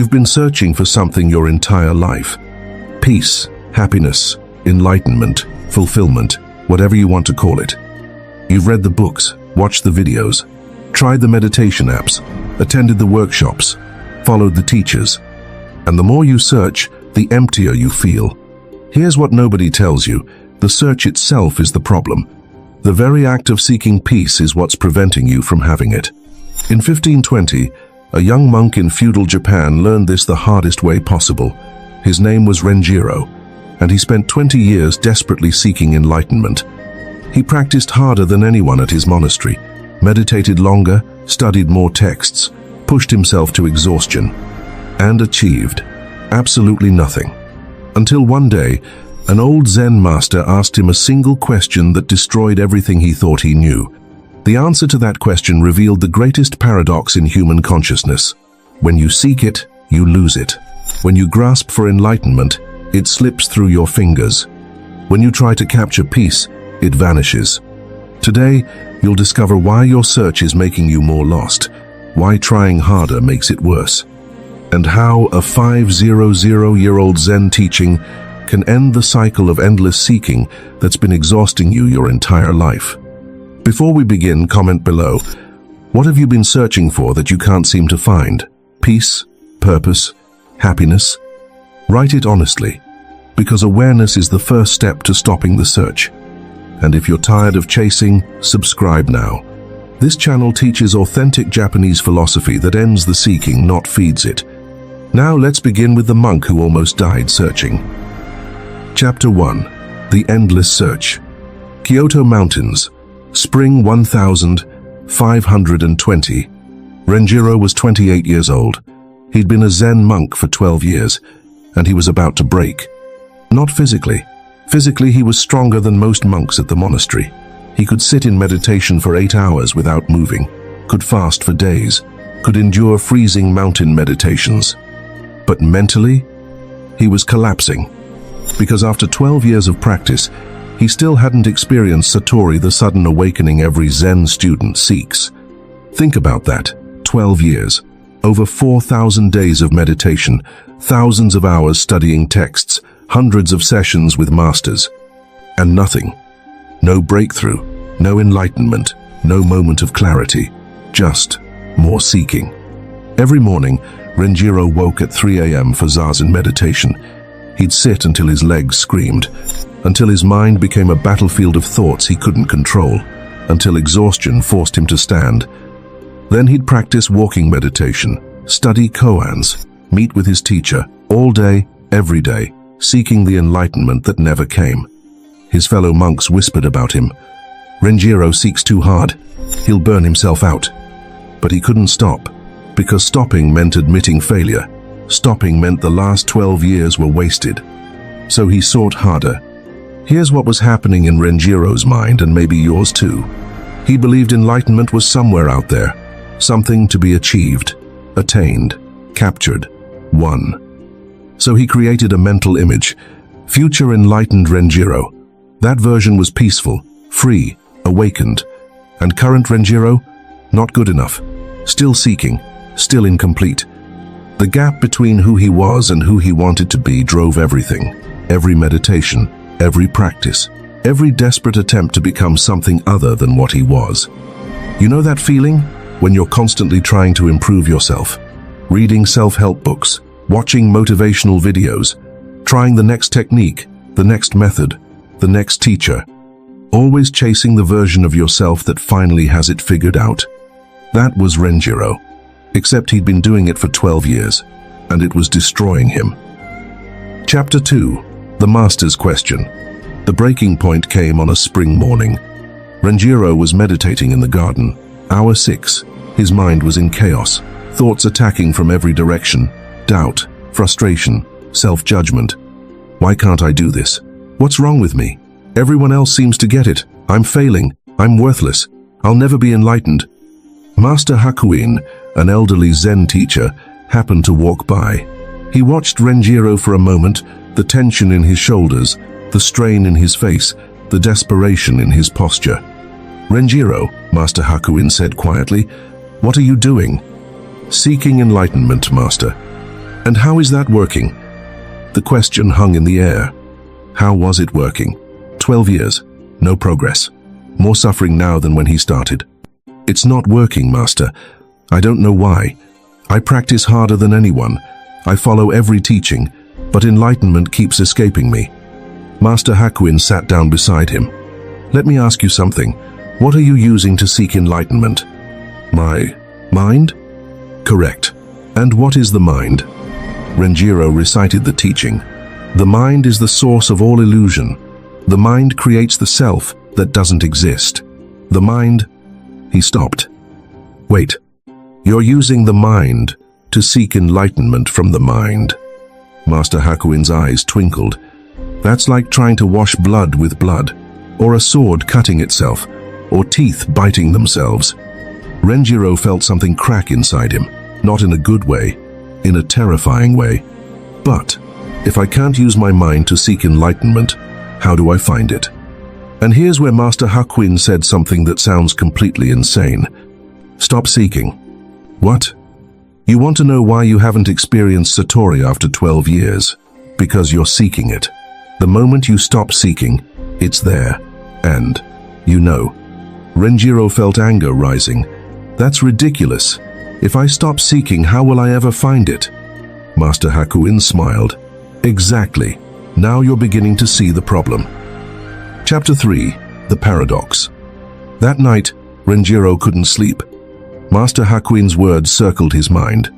You've been searching for something your entire life. Peace, happiness, enlightenment, fulfillment, whatever you want to call it. You've read the books, watched the videos, tried the meditation apps, attended the workshops, followed the teachers. And the more you search, the emptier you feel. Here's what nobody tells you. The search itself is the problem. The very act of seeking peace is what's preventing you from having it. In 1520, a young monk in feudal Japan learned this the hardest way possible. His name was Renjiro, and he spent 20 years desperately seeking enlightenment. He practiced harder than anyone at his monastery, meditated longer, studied more texts, pushed himself to exhaustion, and achieved absolutely nothing. Until one day, an old Zen master asked him a single question that destroyed everything he thought he knew. The answer to that question revealed the greatest paradox in human consciousness. When you seek it, you lose it. When you grasp for enlightenment, it slips through your fingers. When you try to capture peace, it vanishes. Today, you'll discover why your search is making you more lost, why trying harder makes it worse, and how a 500-year-old Zen teaching can end the cycle of endless seeking that's been exhausting you your entire life. Before we begin, comment below. What have you been searching for that you can't seem to find? Peace? Purpose? Happiness? Write it honestly, because awareness is the first step to stopping the search. And if you're tired of chasing, subscribe now. This channel teaches authentic Japanese philosophy that ends the seeking, not feeds it. Now let's begin with the monk who almost died searching. Chapter 1. The Endless Search. Kyoto Mountains, Spring 1520. Renjiro was 28 years old. He'd been a Zen monk for 12 years, and he was about to break. Not physically. Physically, he was stronger than most monks at the monastery. He could sit in meditation for 8 hours without moving, could fast for days, could endure freezing mountain meditations. But mentally, he was collapsing, because after 12 years of practice, he still hadn't experienced Satori, the sudden awakening every Zen student seeks. Think about that. 12 years. Over 4,000 days of meditation, thousands of hours studying texts, hundreds of sessions with masters. And nothing. No breakthrough, no enlightenment, no moment of clarity. Just more seeking. Every morning, Renjiro woke at 3 a.m. for Zazen meditation. He'd sit until his legs screamed, until his mind became a battlefield of thoughts he couldn't control, until exhaustion forced him to stand. Then he'd practice walking meditation, study koans, meet with his teacher, all day, every day, seeking the enlightenment that never came. His fellow monks whispered about him. Renjiro seeks too hard. He'll burn himself out. But he couldn't stop, because stopping meant admitting failure. Stopping meant the last 12 years were wasted. So he sought harder. Here's what was happening in Renjiro's mind, and maybe yours too. He believed enlightenment was somewhere out there, something to be achieved, attained, captured, won. So he created a mental image. Future enlightened Renjiro. That version was peaceful, free, awakened. And current Renjiro? Not good enough. Still seeking, still incomplete. The gap between who he was and who he wanted to be drove everything. Every meditation, every practice, every desperate attempt to become something other than what he was. You know that feeling? When you're constantly trying to improve yourself. Reading self-help books, watching motivational videos, trying the next technique, the next method, the next teacher. Always chasing the version of yourself that finally has it figured out. That was Renjiro. Except he'd been doing it for 12 years, and it was destroying him. Chapter 2. The Master's Question. The breaking point came on a spring morning. Renjiro was meditating in the garden. Hour 6. His mind was in chaos, thoughts attacking from every direction. Doubt, frustration, self-judgment. Why can't I do this? What's wrong with me? Everyone else seems to get it. I'm failing. I'm worthless. I'll never be enlightened. Master Hakuin, an elderly Zen teacher, happened to walk by. He watched Renjiro for a moment, the tension in his shoulders, the strain in his face, the desperation in his posture. Renjiro, Master Hakuin said quietly, "What are you doing?" "Seeking enlightenment, Master." And how is that working? The question hung in the air. How was it working? 12 years, no progress. More suffering now than when he started. It's not working, Master. I don't know why. I practice harder than anyone. I follow every teaching, but enlightenment keeps escaping me. Master Hakuin sat down beside him. Let me ask you something. What are you using to seek enlightenment? My mind? Correct. And what is the mind? Renjiro recited the teaching. The mind is the source of all illusion. The mind creates the self that doesn't exist. The mind... He stopped. Wait. You're using the mind to seek enlightenment from the mind. Master Hakuin's eyes twinkled. That's like trying to wash blood with blood, or a sword cutting itself, or teeth biting themselves. Renjiro felt something crack inside him, not in a good way, in a terrifying way. But if I can't use my mind to seek enlightenment, how do I find it? And here's where Master Hakuin said something that sounds completely insane. Stop seeking. What? You want to know why you haven't experienced Satori after 12 years? Because you're seeking it. The moment you stop seeking, it's there. And, you know. Renjiro felt anger rising. That's ridiculous. If I stop seeking, how will I ever find it? Master Hakuin smiled. Exactly. Now you're beginning to see the problem. Chapter 3. The Paradox. That night, Renjiro couldn't sleep. Master Hakuin's words circled his mind.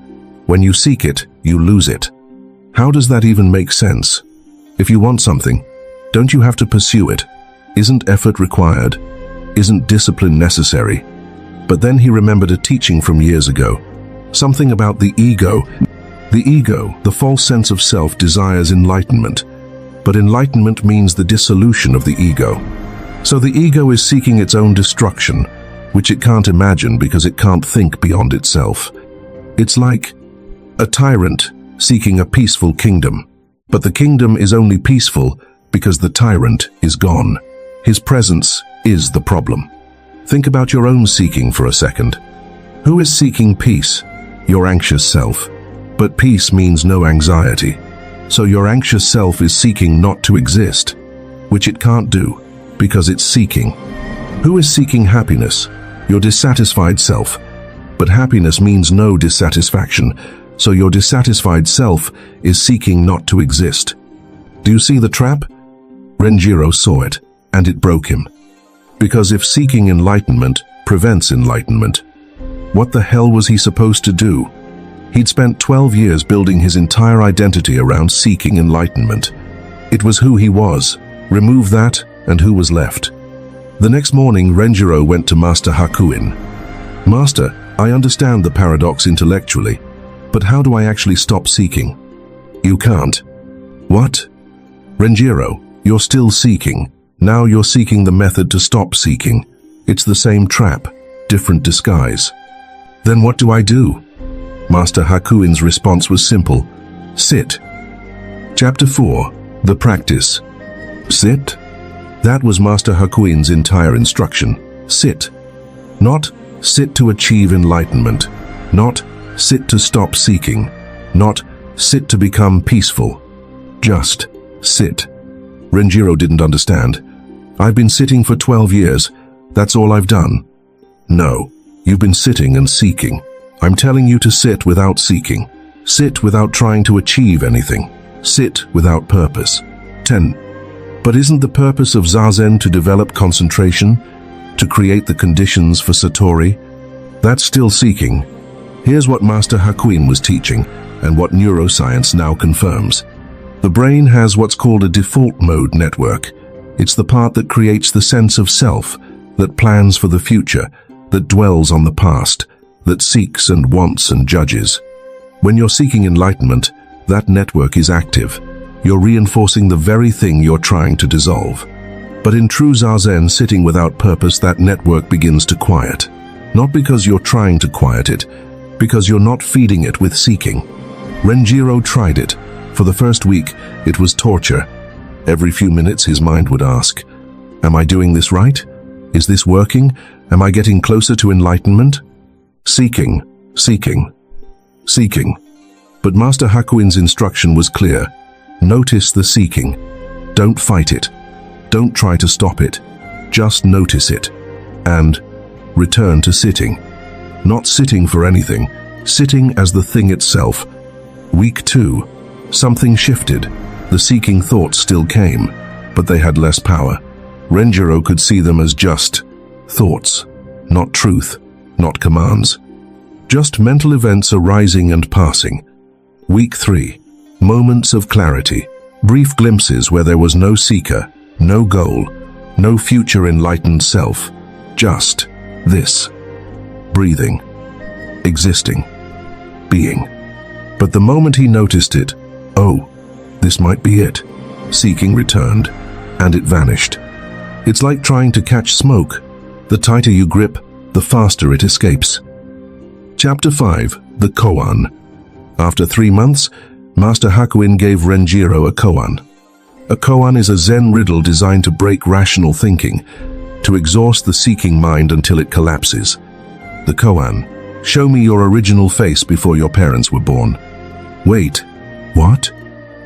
When you seek it, you lose it. How does that even make sense? If you want something, don't you have to pursue it? Isn't effort required? Isn't discipline necessary? But then he remembered a teaching from years ago. Something about the ego. The ego, the false sense of self, desires enlightenment. But enlightenment means the dissolution of the ego. So the ego is seeking its own destruction, which it can't imagine because it can't think beyond itself. It's like a tyrant seeking a peaceful kingdom. But the kingdom is only peaceful because the tyrant is gone. His presence is the problem. Think about your own seeking for a second. Who is seeking peace? Your anxious self. But peace means no anxiety. So your anxious self is seeking not to exist, which it can't do, because it's seeking. Who is seeking happiness? Your dissatisfied self. But happiness means no dissatisfaction, so your dissatisfied self is seeking not to exist. Do you see the trap? Renjiro saw it, and it broke him. Because if seeking enlightenment prevents enlightenment, what the hell was he supposed to do? He'd spent 12 years building his entire identity around seeking enlightenment. It was who he was. Remove that, and who was left? The next morning, Renjiro went to Master Hakuin. Master, I understand the paradox intellectually, but how do I actually stop seeking? You can't. What? Renjiro, you're still seeking. Now you're seeking the method to stop seeking. It's the same trap, different disguise. Then what do I do? Master Hakuin's response was simple. Sit. Chapter 4. The Practice. Sit? That was Master Hakuin's entire instruction. Sit. Not sit to achieve enlightenment. Not sit to stop seeking. Not sit to become peaceful. Just sit. Renjiro didn't understand. I've been sitting for 12 years. That's all I've done. No, you've been sitting and seeking. I'm telling you to sit without seeking. Sit without trying to achieve anything. Sit without purpose. 10. But isn't the purpose of Zazen to develop concentration? To create the conditions for Satori? That's still seeking. Here's what Master Hakuin was teaching, and what neuroscience now confirms. The brain has what's called a default mode network. It's the part that creates the sense of self, that plans for the future, that dwells on the past, that seeks and wants and judges. When you're seeking enlightenment, that network is active. You're reinforcing the very thing you're trying to dissolve. But in true Zazen, sitting without purpose, that network begins to quiet. Not because you're trying to quiet it, because you're not feeding it with seeking. Renjiro tried it. For the first week, it was torture. Every few minutes, his mind would ask, am I doing this right? Is this working? Am I getting closer to enlightenment? Seeking, seeking, seeking. But Master Hakuin's instruction was clear. Notice the seeking. Don't fight it. Don't try to stop it. Just notice it. And return to sitting. Not sitting for anything, sitting as the thing itself. Week 2. Something shifted. The seeking thoughts still came, but they had less power. Renjiro could see them as just thoughts, not truth, not commands. Just mental events arising and passing. Week 3. Moments of clarity. Brief glimpses where there was no seeker, no goal, no future enlightened self. Just this. Breathing. Existing. Being. But the moment he noticed it, oh, this might be it. Seeking returned, and it vanished. It's like trying to catch smoke. The tighter you grip, the faster it escapes. Chapter 5. The Koan. After 3 months, Master Hakuin gave Renjiro a koan. A koan is a Zen riddle designed to break rational thinking, to exhaust the seeking mind until it collapses. The koan. Show me your original face before your parents were born. Wait, what?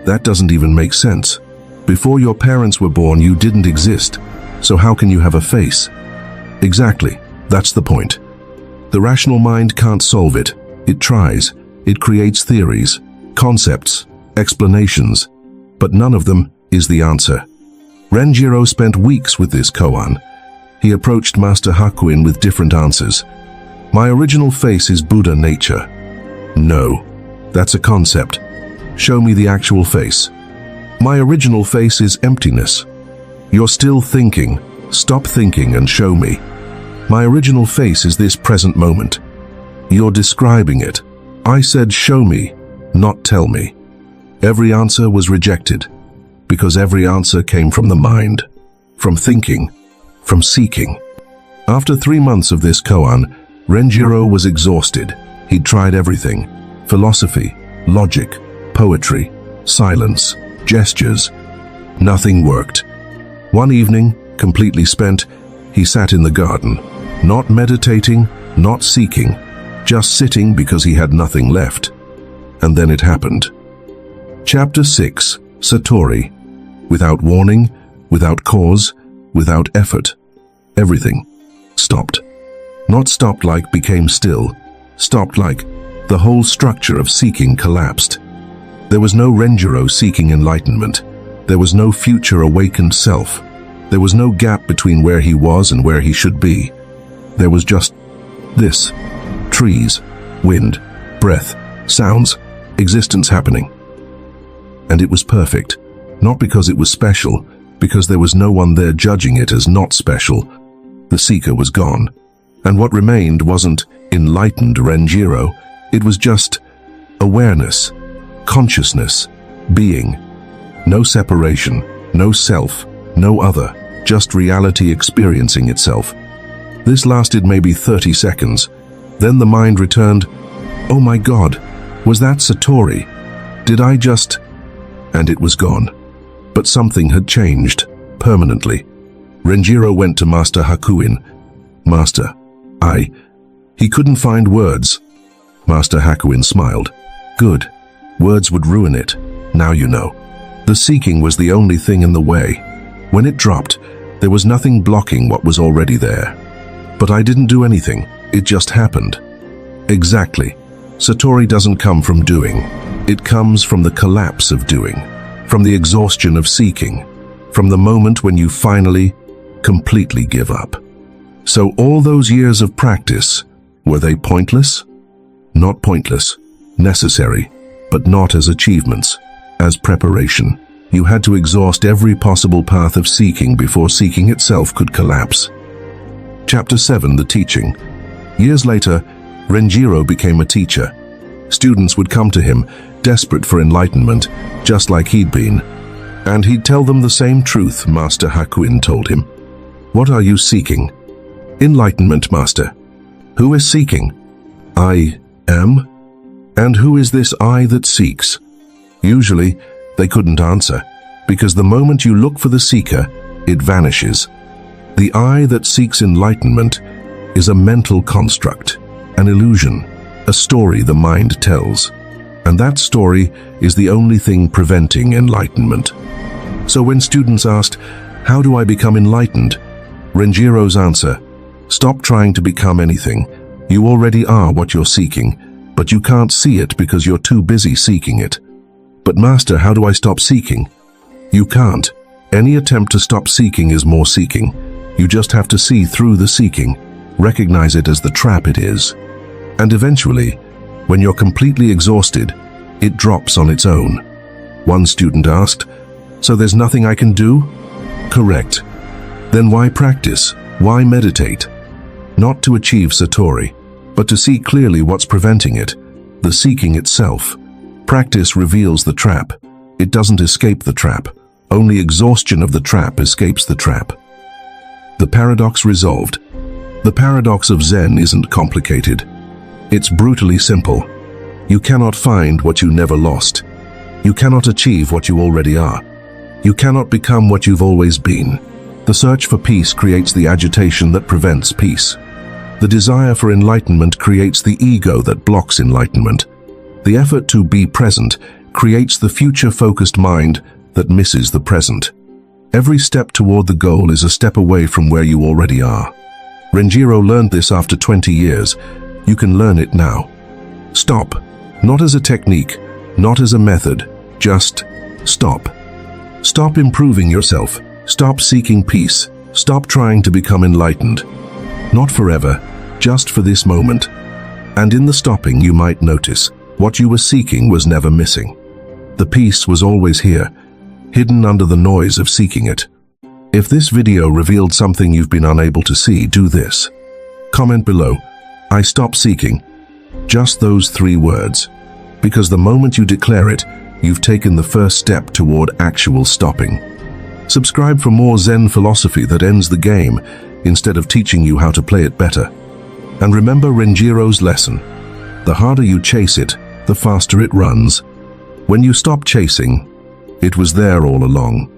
That doesn't even make sense. Before your parents were born, you didn't exist, so how can you have a face? Exactly, that's the point. The rational mind can't solve it. It tries. It creates theories, concepts, explanations, but none of them is the answer. Renjiro spent weeks with this koan. He approached Master Hakuin with different answers. My original face is Buddha nature. No, that's a concept. Show me the actual face. My original face is emptiness. You're still thinking. Stop thinking and show me. My original face is this present moment. You're describing it. I said show me, not tell me. Every answer was rejected, because every answer came from the mind, from thinking, from seeking. After 3 months of this koan, Renjiro was exhausted. He'd tried everything: philosophy, logic, poetry, silence, gestures. Nothing worked. One evening, completely spent, he sat in the garden, not meditating, not seeking, just sitting because he had nothing left. And then it happened. Chapter 6. Satori. Without warning, without cause, without effort, everything stopped. Not stopped like became still, stopped like the whole structure of seeking collapsed. There was no Renjiro seeking enlightenment. There was no future awakened self. There was no gap between where he was and where he should be. There was just this: trees, wind, breath, sounds, existence happening. And it was perfect, not because it was special, because there was no one there judging it as not special. The seeker was gone, and what remained wasn't enlightened Renjiro, it was just awareness, consciousness, being. No separation, no self, no other, just reality experiencing itself. This lasted maybe 30 seconds. Then the mind returned, oh my God, was that Satori? Did I just... And it was gone. But something had changed, permanently. Renjiro went to Master Hakuin. Master, He couldn't find words. Master Hakuin smiled. Good. Words would ruin it. Now you know. The seeking was the only thing in the way. When it dropped, there was nothing blocking what was already there. But I didn't do anything. It just happened. Exactly. Satori doesn't come from doing. It comes from the collapse of doing, from the exhaustion of seeking, from the moment when you finally, completely give up. So all those years of practice, were they pointless? Not pointless. Necessary, but not as achievements, as preparation. You had to exhaust every possible path of seeking before seeking itself could collapse. Chapter 7. The Teaching. Years later, Renjiro became a teacher. Students would come to him, desperate for enlightenment, just like he'd been. And he'd tell them the same truth Master Hakuin told him. What are you seeking? Enlightenment, Master. Who is seeking? I am. And who is this I that seeks? Usually, they couldn't answer, because the moment you look for the seeker, it vanishes. The I that seeks enlightenment is a mental construct, an illusion, a story the mind tells. And that story is the only thing preventing enlightenment. So when students asked, "How do I become enlightened?" Renjiro's answer, "Stop trying to become anything. You already are what you're seeking, but you can't see it because you're too busy seeking it." "But Master, how do I stop seeking?" You can't. Any attempt to stop seeking is more seeking. You just have to see through the seeking, recognize it as the trap it is. And eventually, when you're completely exhausted, it drops on its own. One student asked, "So there's nothing I can do?" Correct. Then why practice? Why meditate? Not to achieve Satori, but to see clearly what's preventing it, the seeking itself. Practice reveals the trap. It doesn't escape the trap. Only exhaustion of the trap escapes the trap. The paradox resolved. The paradox of Zen isn't complicated. It's brutally simple. You cannot find what you never lost. You cannot achieve what you already are. You cannot become what you've always been. The search for peace creates the agitation that prevents peace. The desire for enlightenment creates the ego that blocks enlightenment. The effort to be present creates the future-focused mind that misses the present. Every step toward the goal is a step away from where you already are. Renjiro learned this after 20 years. You can learn it now. Stop. Not as a technique, not as a method, just stop. Stop improving yourself. Stop seeking peace. Stop trying to become enlightened. Not forever, just for this moment. And in the stopping you might notice, what you were seeking was never missing. The peace was always here, hidden under the noise of seeking it. If this video revealed something you've been unable to see, do this. Comment below, "I stop seeking." Just those 3 words. Because the moment you declare it, you've taken the first step toward actual stopping. Subscribe for more Zen philosophy that ends the game instead of teaching you how to play it better. And remember Renjiro's lesson. The harder you chase it, the faster it runs. When you stop chasing, it was there all along.